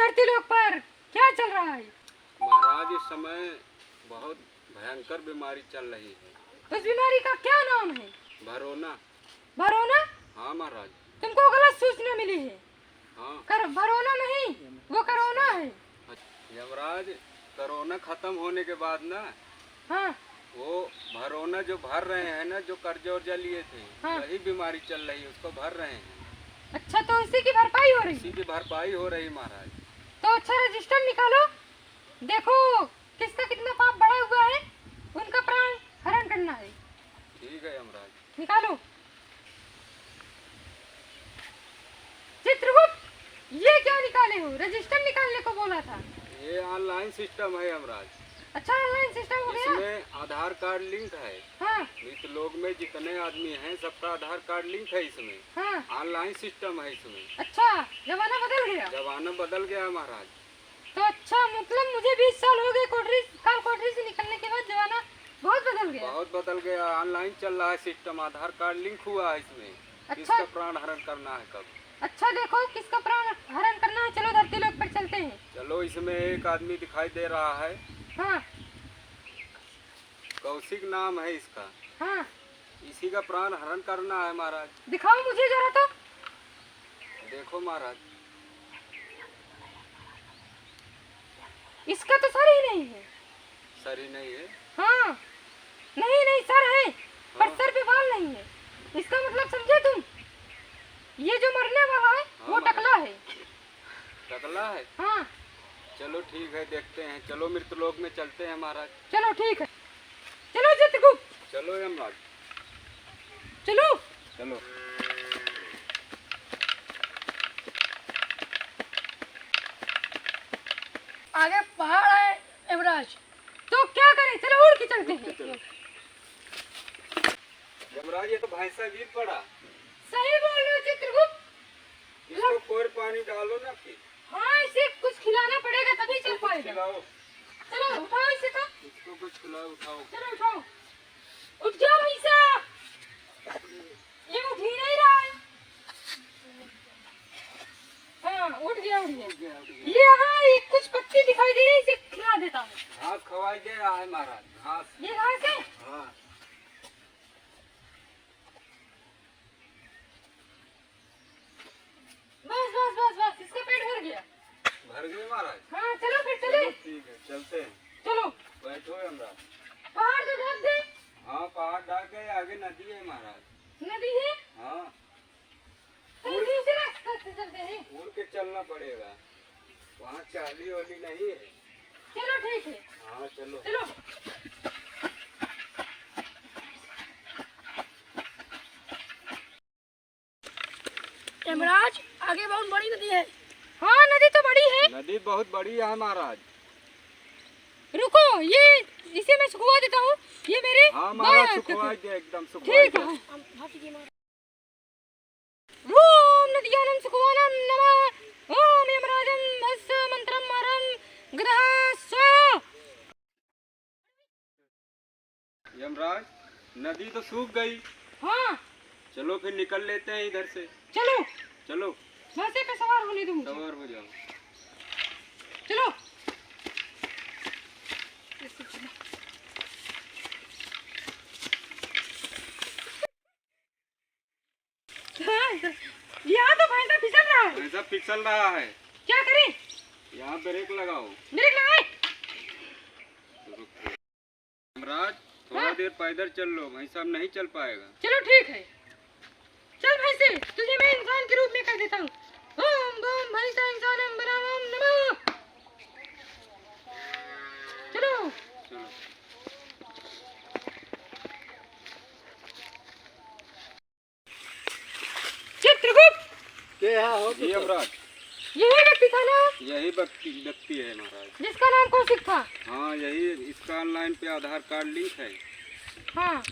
धरती लोक पर क्या चल रहा है? महाराज इस समय बहुत भयंकर बीमारी चल रही है। उस बीमारी का क्या नाम है? भरोना। भरोना? हाँ महाराज। तुमको गलत सूचना मिली है। हाँ भरोना नहीं, वो कोरोना है। यमराज, कोरोना खत्म होने के बाद ना, हाँ वो भरोना जो भर रहे हैं ना, जो कर्ज वर्जा लिए थे, हाँ। वही बीमारी चल रही है, उसको भर रहे हैं। अच्छा, तो इसी की भरपाई हो रही इसी है? की भरपाई हो रही महाराज। तो अच्छा, रजिस्टर निकालो, देखो किसका कितना पाप बढ़ा हुआ है, उनका प्राण हरण करना है। ठीक है यमराज। निकालो। चित्रगुप्त, ये क्या निकाले हो? रजिस्टर निकालने को बोला था। ये ऑनलाइन सिस्टम है यमराज। अच्छा, ऑनलाइन सिस्टम हो गया। इसमें आधार कार्ड लिंक है। हाँ मृत लोग में जितने आदमी हैं, सबका आधार कार्ड लिंक है इसमें। हाँ। ऑनलाइन सिस्टम है इसमें। अच्छा, जमाना बदल गया। जमाना बदल गया महाराज। तो अच्छा, मतलब मुझे 20 साल हो गए कोठरी से निकलने के बाद, जमाना बहुत बदल गया। बहुत बदल गया। ऑनलाइन चल रहा है सिस्टम, आधार कार्ड लिंक हुआ है इसमें। अच्छा। किसका प्राण हरण करना है कब? अच्छा, देखो किसका प्राण हरण करना है। चलो धरती लोक पर चलते हैं। चलो, इसमें एक आदमी दिखाई दे रहा है। हाँ कौशिक नाम है इसका। हाँ। इसी का प्राण हरण करना है महाराज। दिखाओ मुझे जरा तो। देखो महाराज, इसका तो सर ही नहीं है। सर ही नहीं है? हाँ, नहीं नहीं, सर है पर हाँ। सर पे बाल नहीं है। इसका मतलब समझे तुम? ये जो मरने वाला है हाँ, वो टकला है। टकला है? हाँ। चलो ठीक है, देखते हैं। चलो मृतलोक में चलते हैं महाराज। चलो ठीक है, चलो चित्रगुप्त। चलो यमराज, चलो। चलो। आगे पहाड़ है यमराज, तो क्या करें? चलो उड़ के चलते हैं। यमराज, ये तो भैंसा गिर पड़ा। सही बोल रहे हो चित्रगुप्त। इसको कोर पानी डालो ना फिर। हाँ, इसे कुछ खिलाना पड़ेगा तभी चल पाएगा। खिलाओ। चलो उठाओ इसे तो। इसको कुछ खिलाओ, उठाओ। चलो उठाओ। उठ जाओ भैंसा, ये उठ ही नहीं रहा है। हाँ, उठ गया उठ गया। ये हाँ, ये कुछ पत्ती दिखाई दे रही है, इसे खिला देता हूँ। घास खवाई दे रहा है महाराज, घास। ये घास है। हाँ। बस बस बस बस, इसका पेट भर गया। भर गए महाराज? हाँ, चलो फिर चले। चलो ठीक है, चलते हैं। चलो। बैठो यमराज। पहाड़ तो ढक दे। हाँ, पहाड़ ढक गए, आगे नदी है महाराज। नदी है। हाँ, तो दूसरे रास्ते से चलते हैं। उड़ के चलना पड़ेगा, वहाँ चाली वाली नहीं है। चलो ठीक है। हाँ चलो। चलो। यमराज, आगे बहुत बड़ी नदी है। हाँ, नदी तो बड़ी है। नदी बहुत बड़ी है महाराज। रुको, ये इसे मैं सुखवा देता हूँ। ये मेरे हाँ बाएं महाराज, हाथ का सुखवाई है। दे, एकदम सुखवाई ठीक दे। है। ओम नद्यानं सुखवानं नमः। ओम यमराजं भस्य मंत्रं मारं गदः स्व। यमराज, नदी तो सूख गई। हाँ, चलो फिर निकल लेते हैं इधर से। चलो। चलो, भैंसे पे सवार होने दो मुझे। सवार हो जाओ। चलो। हाँ, यहाँ तो भैंसा फिसल रहा है। ऐसा फिसल रहा है, क्या करें? यहाँ ब्रेक लगाओ। ब्रेक लगाए। यमराज, थोड़ा हाँ? देर पैदल चल लो, भैंसा अब नहीं चल पाएगा। चलो ठीक है। चल भैंसे, तुझे मैं इंसान के रूप में कर देता हूँ। ओम बम भैंसा इंसानम बरामम नमः। चलो। चलो। चित्रगुप्त, क्या हो जी यमराज? यही व्यक्ति था ना यही व्यक्ति है महाराज। जिसका नाम कौशिक था? हाँ, यही। इसका ऑनलाइन पे आधार कार्ड लिंक है। हाँ,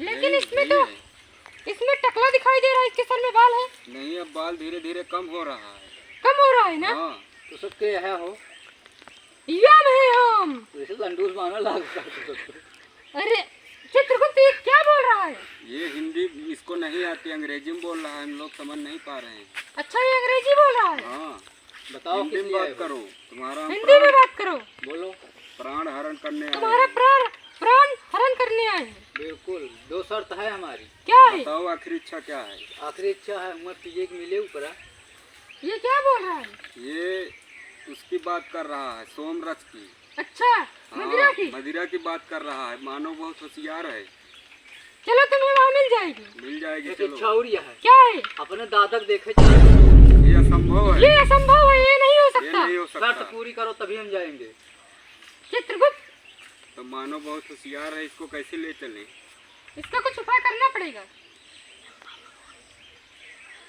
लेकिन यही- इसमें यही तो है। इसमें टकला दिखाई दे रहा है, इसके सर में बाल है। नहीं, अब बाल धीरे धीरे कम हो रहा है। कम हो रहा है ना? हाँ। तो सबके यहाँ हो यम है हम। तो इसे लंडूस मानो लाग। अरे चित्रगुप्त, ये क्या बोल रहा है? ये हिंदी इसको नहीं आती, अंग्रेजी में बोल रहा है, हम लोग समझ नहीं पा रहे हैं। अच्छा, ये अंग्रेजी बोल रहा है। हाँ। बताओ हिंदी किस में लिए आए बात हो? करो। तुम्हारा हम हिंदी में बात करो। बोलो। प्राण हरण करने आए तुम्हारा हैं। प्राण हरण करने आए हैं। बिल्कुल, दो शर्त है हमारी। क्या है? बताओ आखिरी इच्छा क्या है? आखिरी इच्छा है उम्र कीजिए कि मिले ऊपर। ये क्या बोल रहा है? ये उसकी बात कर रहा है, सोमरस की। अच्छा, मदिरा की। मदिरा की बात कर रहा है। मानो बहुत होशियार है। चलो तुम्हें वहाँ मिल जाएगी। मिल जाएगी। एक चलो। इच्छा और यह है, क्या है? अपने दादा को देखे चले। ये असंभव है। ये असंभव है, ये नहीं हो ये सकता। नहीं हो शर्त सकता। पूरी करो तभी हम जाएंगे। चित्रगुप्त, तो मानो बहुत होशियार है, इसको कैसे ले चले? इसका कुछ उपाय करना पड़ेगा।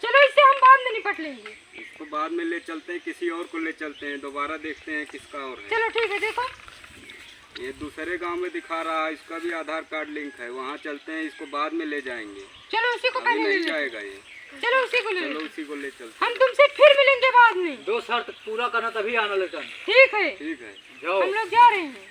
चलो इससे हम बाद में निपट लेंगे। इसको बाद में ले चलते हैं, किसी और को ले चलते हैं, दोबारा देखते हैं किसका और है। चलो ठीक है, देखो ये दूसरे गांव में दिखा रहा है, इसका भी आधार कार्ड लिंक है। वहाँ चलते हैं, इसको बाद में ले जाएंगे। चलो उसी को अभी पहले ले नहीं लेते हैं। जाएगा ये। चलो उसी को ले चलो लेते हैं। उसी को ले चलते हम तुमसे फिर मिलेंगे बाद में। दो शर्त पूरा करना तभी आना लेकर। ठीक है, हैं। ठीक है। जाओ। हम लोग जा रहे हैं।